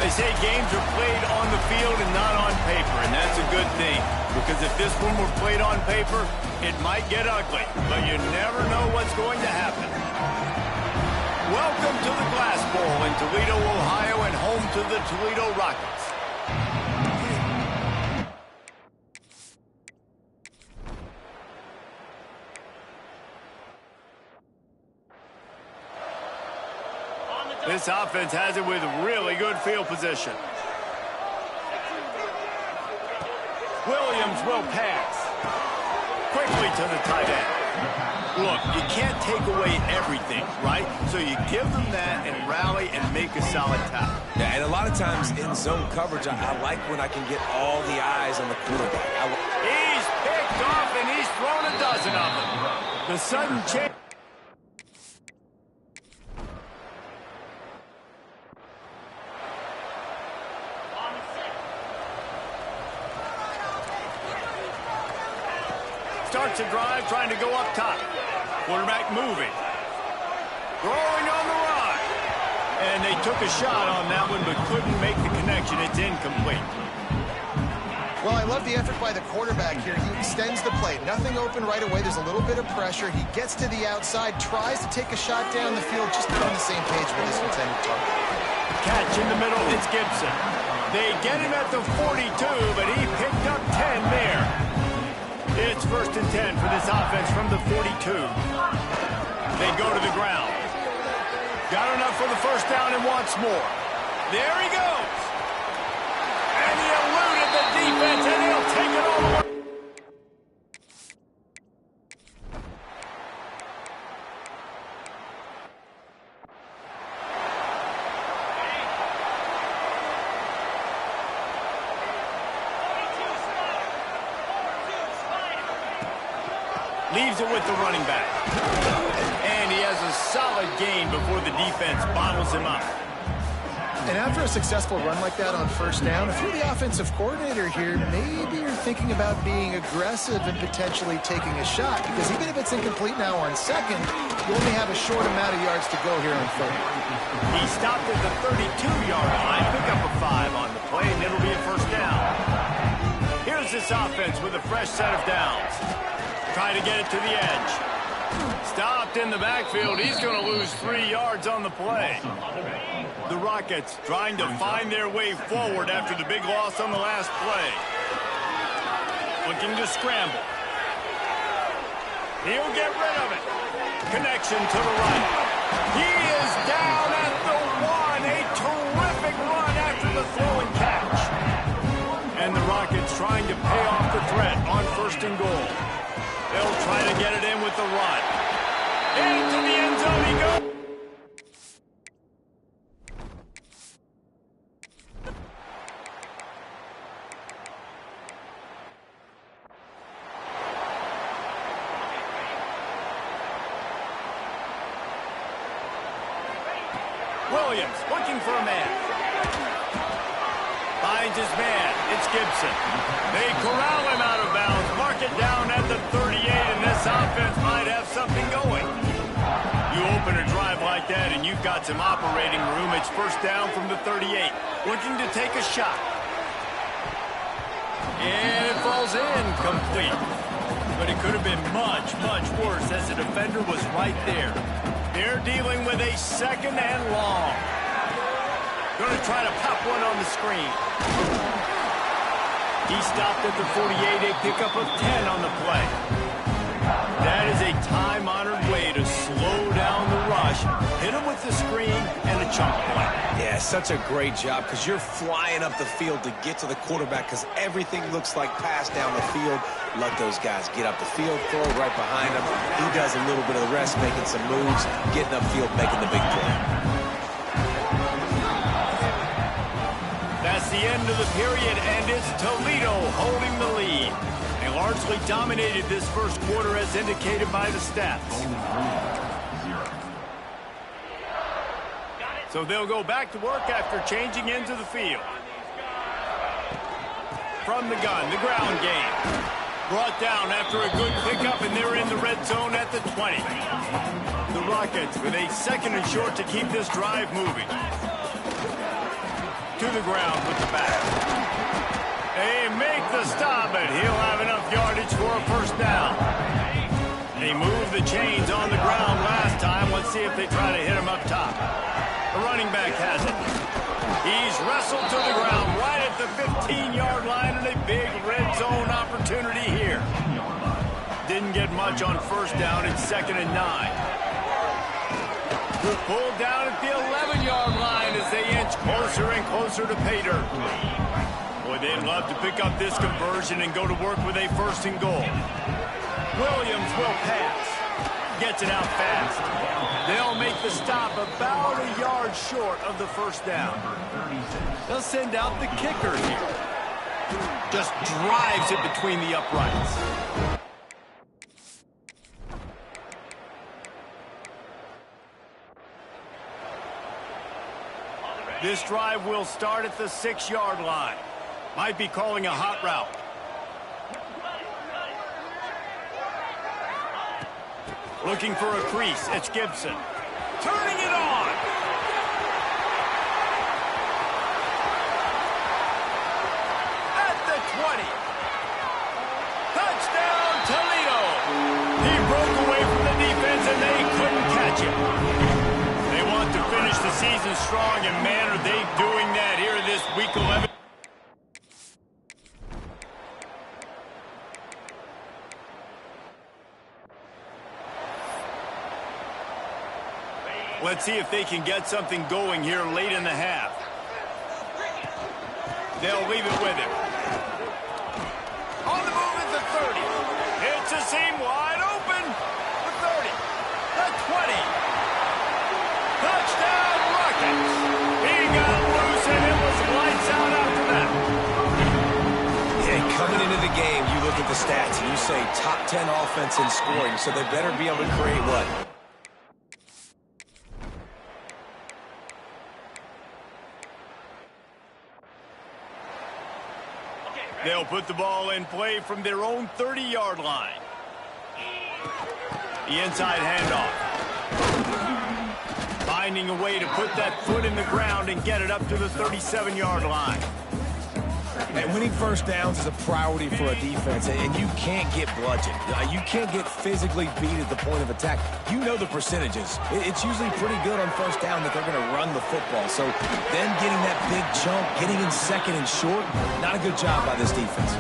They say games are played on the field and not on paper, and that's a good thing. Because if this one were played on paper, it might get ugly. But you never know what's going to happen. Welcome to the Glass Bowl in Toledo, Ohio, and home to the Toledo Rockets. This offense has it with really good field position. Williams will pass. Quickly to the tight end. Look, you can't take away everything, right? So you give them that and rally and make a solid tackle. Yeah, and a lot of times in zone coverage, I like when I can get all the eyes on the quarterback. He's picked off and he's thrown a dozen of them. The sudden change. Starts a drive, trying to go up top. Quarterback moving. Throwing on the run. And they took a shot on that one, but couldn't make the connection. It's incomplete. Well, I love the effort by the quarterback here. He extends the play. Nothing open right away. There's a little bit of pressure. He gets to the outside, tries to take a shot down the field, just on the same page with his intended target. Catch in the middle, it's Gibson. They get him at the 42, but he picked up 10 there. It's 1st and 10 for this offense from the 42. They go to the ground. Got enough for the first down and wants more. There he goes. And he eluded the defense, and he'll take it all the way. Leaves it with the running back. And he has a solid gain before the defense bottles him up. And after a successful run like that on first down, if you're the offensive coordinator here, maybe you're thinking about being aggressive and potentially taking a shot, because even if it's incomplete now on second, you only have a short amount of yards to go here on third. He stopped at the 32-yard line, pick up a 5 on the play, and it'll be a first down. Here's this offense with a fresh set of downs. Try to get it to the edge. Stopped in the backfield. He's going to lose 3 yards on the play. The Rockets trying to find their way forward after the big loss on the last play. Looking to scramble. He'll get rid of it. Connection to the right. He is down at the 1. A terrific run after the throw and catch. And the Rockets trying to pay off the threat on 1st and goal. They'll try to get it in with the run. Into the end zone he goes. Williams looking for a man. Finds his man. It's Gibson. They corral him out of bounds. Mark it down at the 38, and this offense might have something going. You open a drive like that, and you've got some operating room. It's first down from the 38. Looking to take a shot. And it falls in complete. But it could have been much, much worse as the defender was right there. They're dealing with a 2nd and long. Going to try to pop one on the screen. He stopped at the 48, a pickup of 10 on the play. That is a time-honored way to slow down the rush, hit him with the screen, and a chunk play. Yeah, such a great job, because you're flying up the field to get to the quarterback, because everything looks like pass down the field. Let those guys get up the field, throw it right behind him. He does a little bit of the rest, making some moves, getting upfield, making the big play. That's the end of the period, and it's Toledo holding the lead. They largely dominated this first quarter as indicated by the stats. So they'll go back to work after changing into the field. From the gun, the ground game. Brought down after a good pickup, and they're in the red zone at the 20. The Rockets with a 2nd and short to keep this drive moving. to the ground with the back. They make the stop, and he'll have enough yardage for a first down. They moved the chains on the ground last time. Let's see if they try to hit him up top. The running back has it. He's wrestled to the ground right at the 15-yard line, and a big red zone opportunity here. Didn't get much on first down. It's 2nd and 9. Pulled down at the 11-yard line as they inch closer and closer to pay dirt. Boy, they'd love to pick up this conversion and go to work with a 1st and goal. Williams will pass. Gets it out fast. They'll make the stop about a yard short of the first down. They'll send out the kicker here. Just drives it between the uprights. This drive will start at the 6-yard line. Might be calling a hot route. Looking for a crease. It's Gibson. Turning it on. At the 20. Touchdown, Toledo. He broke away from the defense, and they couldn't catch him. They want to finish the season strong, and man, are they doing that here in this Week 11. Let's see if they can get something going here late in the half. They'll leave it with him. On the move at the 30. It's a seam wide open. The 30. The 20. Touchdown, Rockets. He got loose, and it was lights out after that. Yeah, coming into the game, you look at the stats, and you say top 10 offense in scoring, so they better be able to create what? They'll put the ball in play from their own 30-yard line. The inside handoff. Finding a way to put that foot in the ground and get it up to the 37-yard line. And winning first downs is a priority for a defense, and you can't get bludgeoned. You can't get physically beat at the point of attack. You know the percentages. It's usually pretty good on first down that they're going to run the football. So them getting that big chunk, getting in 2nd and short, not a good job by this defense.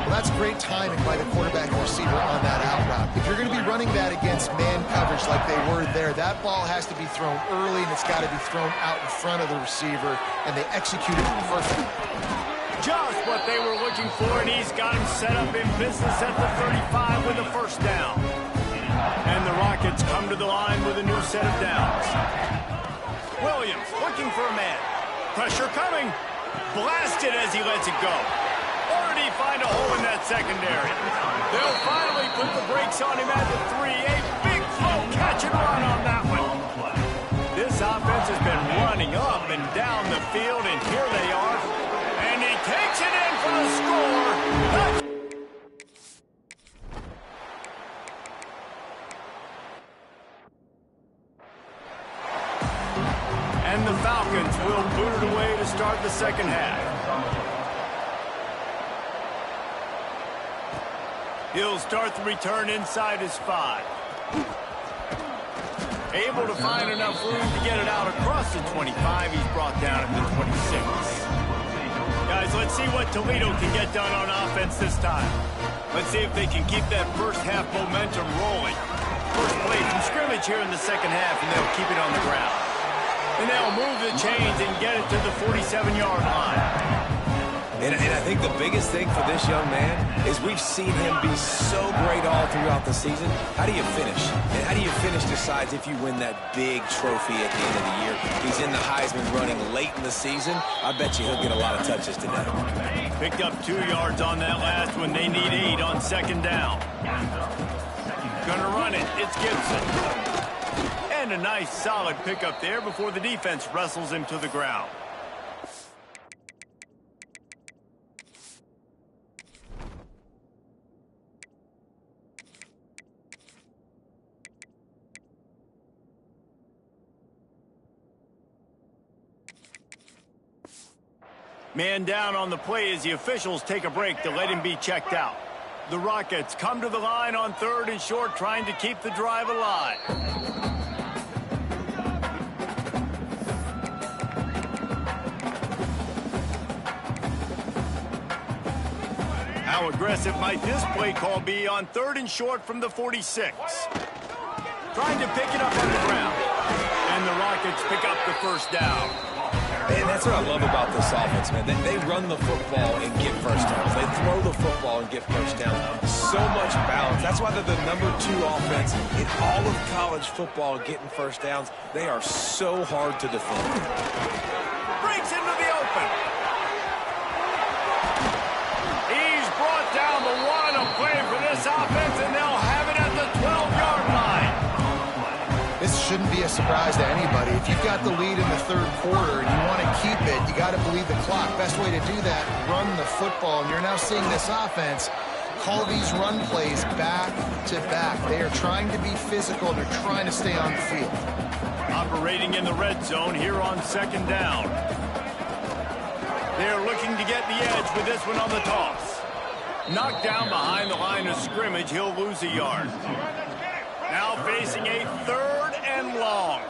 Well, that's great timing by the quarterback and receiver on that out route. If you're going to be running that against man coverage like they were there, that ball has to be thrown early, and it's got to be thrown out in front of the receiver, and they executed it perfectly. Just what they were looking for, and he's got him set up in business at the 35 with a first down. And the Rockets come to the line with a new set of downs. Williams looking for a man. Pressure coming. Blasted as he lets it go. Or did he find a hole in that secondary? They'll finally put the brakes on him at the 3. A big throw, catch and run on that one. This offense has been running up and down the field, and here they are. And he takes it in for the score. And the Falcons will boot it away to start the second half. He'll start the return inside his 5. Able to find enough room to get it out across the 25. He's brought down at the 26. Guys, let's see what Toledo can get done on offense this time. Let's see if they can keep that first half momentum rolling. First play from scrimmage here in the second half, and they'll keep it on the ground. And they'll move the chains and get it to the 47-yard line. And I think the biggest thing for this young man is we've seen him be so great all throughout the season. How do you finish? And how do you finish decides if you win that big trophy at the end of the year. He's in the Heisman running late in the season. I bet you he'll get a lot of touches today. Picked up 2 yards on that last one. They need 8 on second down. Gonna run it. It's Gibson. And a nice solid pickup there before the defense wrestles him to the ground. Man down on the play as the officials take a break to let him be checked out. The Rockets come to the line on 3rd and short, trying to keep the drive alive. How aggressive might this play call be on 3rd and short from the 46? Trying to pick it up on the ground. And the Rockets pick up the first down. Man, that's what I love about this offense, man. They run the football and get first downs. They throw the football and get first downs. So much balance. That's why they're the #2 offense in all of college football getting first downs. They are so hard to defend. Breaks into the open. He's brought down the one. A play for this offense, and they'll have it at the 12-yard line. This shouldn't be a surprise to anybody. If you've got the lead in the 3rd quarter and you want to keep it, you got to bleed the clock. Best way to do that, run the football. And you're now seeing this offense call these run plays back to back. They are trying to be physical. They're trying to stay on the field. Operating in the red zone here on 2nd down. They're looking to get the edge with this one on the toss. Knocked down behind the line of scrimmage, he'll lose a yard. Now facing a 3rd and long.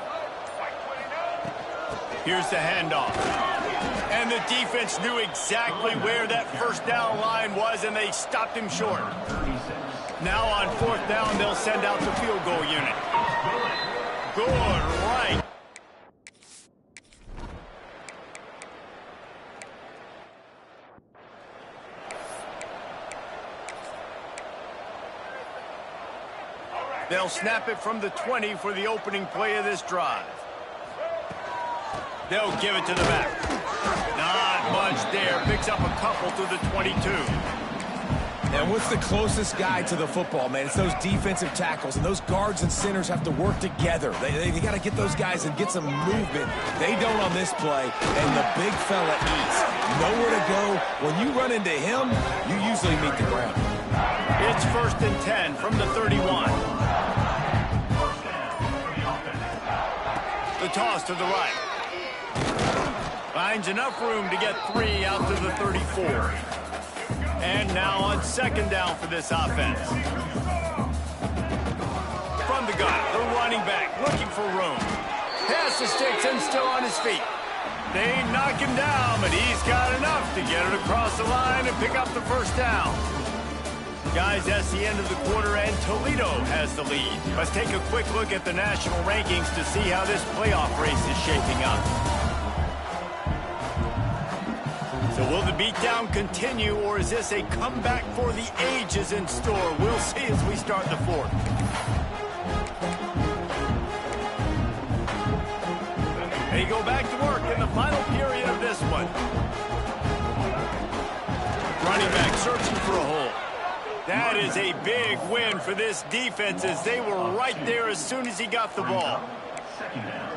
Here's the handoff. And the defense knew exactly where that first down line was, and they stopped him short. Now on 4th down, they'll send out the field goal unit. Good right. They'll snap it from the 20 for the opening play of this drive. They'll give it to the back. Not much there. Picks up a couple to the 22. And what's the closest guy to the football, man? It's those defensive tackles, and those guards and centers have to work together. They got to get those guys and get some movement. They don't on this play, and the big fella eats. Nowhere to go. When you run into him, you usually meet the ground. It's 1st and 10 from the 31. The toss to the right. Finds enough room to get 3 out to the 34. And now on 2nd down for this offense. From the gun, the running back looking for room. Pass the sticks and still on his feet. They knock him down, but he's got enough to get it across the line and pick up the first down. Guys, that's the end of the quarter, and Toledo has the lead. Let's take a quick look at the national rankings to see how this playoff race is shaping up. So will the beatdown continue, or is this a comeback for the ages in store? We'll see as we start the 4th. They go back to work in the final period of this one. Running back searching for a hole. That is a big win for this defense, as they were right there as soon as he got the ball.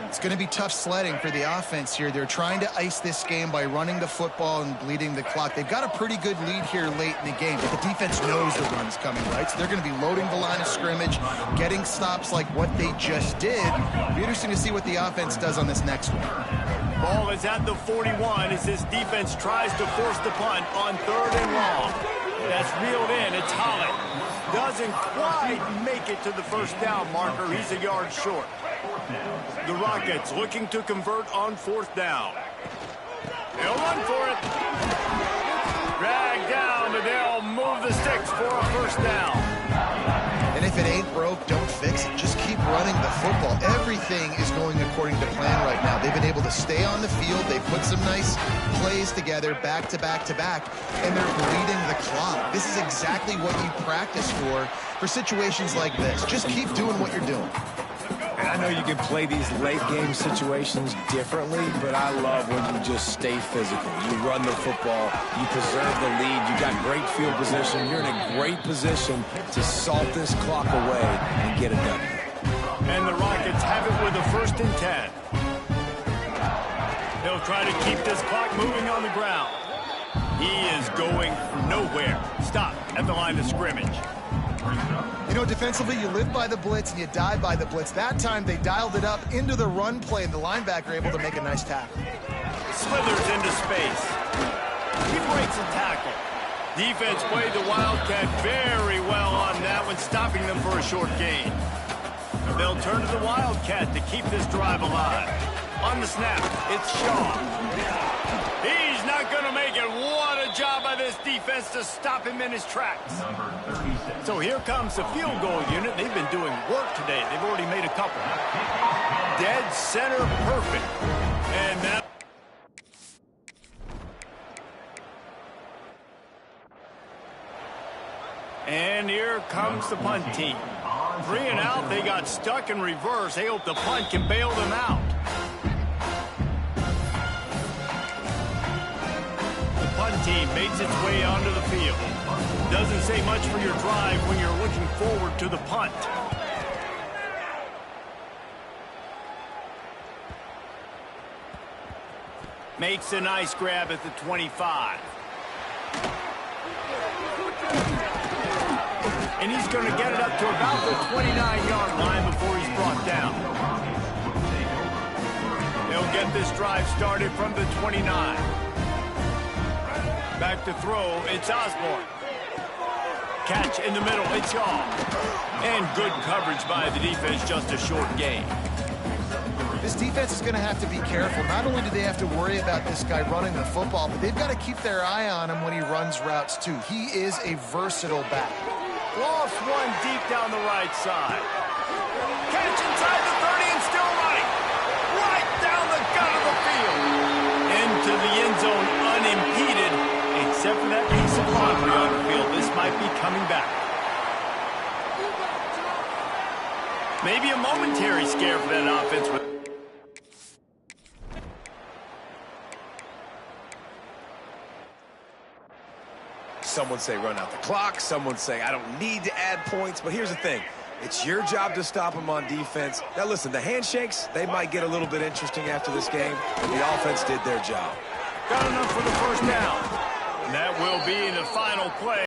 It's going to be tough sledding for the offense here. They're trying to ice this game by running the football and bleeding the clock. They've got a pretty good lead here late in the game, but the defense knows the run's coming, right? So they're going to be loading the line of scrimmage, getting stops like what they just did. It'll be interesting to see what the offense does on this next one. Ball is at the 41 as this defense tries to force the punt on 3rd and long. That's reeled in. It's Holland. Doesn't quite make it to the first down marker. He's a yard short. The Rockets looking to convert on 4th down. They'll run for it. Drag down, but they'll move the sticks for a first down. And if it ain't broke, don't fix it. Just keep running the football. Everything is going according to plan right now. They've been able to stay on the field. They put some nice plays together back to back to back, and they're bleeding the clock. This is exactly what you practice for situations like this. Just keep doing what you're doing. And I know you can play these late-game situations differently, but I love when you just stay physical. You run the football, you preserve the lead, you got great field position, you're in a great position to salt this clock away and get it done. And the Rockets have it with a 1st and 10. They'll try to keep this clock moving on the ground. He is going nowhere. Stop at the line of scrimmage. You know, defensively, you live by the blitz and you die by the blitz. That time, they dialed it up into the run play, and the linebacker able to make a nice tackle. Slithers into space. He breaks a tackle. Defense played the Wildcat very well on that one, stopping them for a short gain. They'll turn to the Wildcat to keep this drive alive. On the snap, it's Shaw. He's not going to make it. What a job by this defense to stop him in his tracks. So here comes the field goal unit. They've been doing work today. They've already made a couple. Dead center perfect. And that... And here comes the punt team. 3 and out, they got stuck in reverse. They hope the punt can bail them out. The punt team makes its way onto the field. Doesn't say much for your drive when you're looking forward to the punt. Makes a nice grab at the 25. And he's going to get it up to about the 29-yard line before he's brought down. They'll get this drive started from the 29. Back to throw, it's Osborne. Catch in the middle, it's Shaw. And good coverage by the defense, just a short gain. This defense is going to have to be careful. Not only do they have to worry about this guy running the football, but they've got to keep their eye on him when he runs routes too. He is a versatile back. Lost one deep down the right side. Catch inside the 30 and still running. Right down the gut of the field. Into the end zone unimpeded, except for that piece of laundry on the field. This might be coming back. Maybe a momentary scare for that offense. Someone say run out the clock. Someone say I don't need to add points. But here's the thing. It's your job to stop them on defense. Now, listen, the handshakes, they might get a little bit interesting after this game. But the offense did their job. Got enough for the first down. And that will be the final play.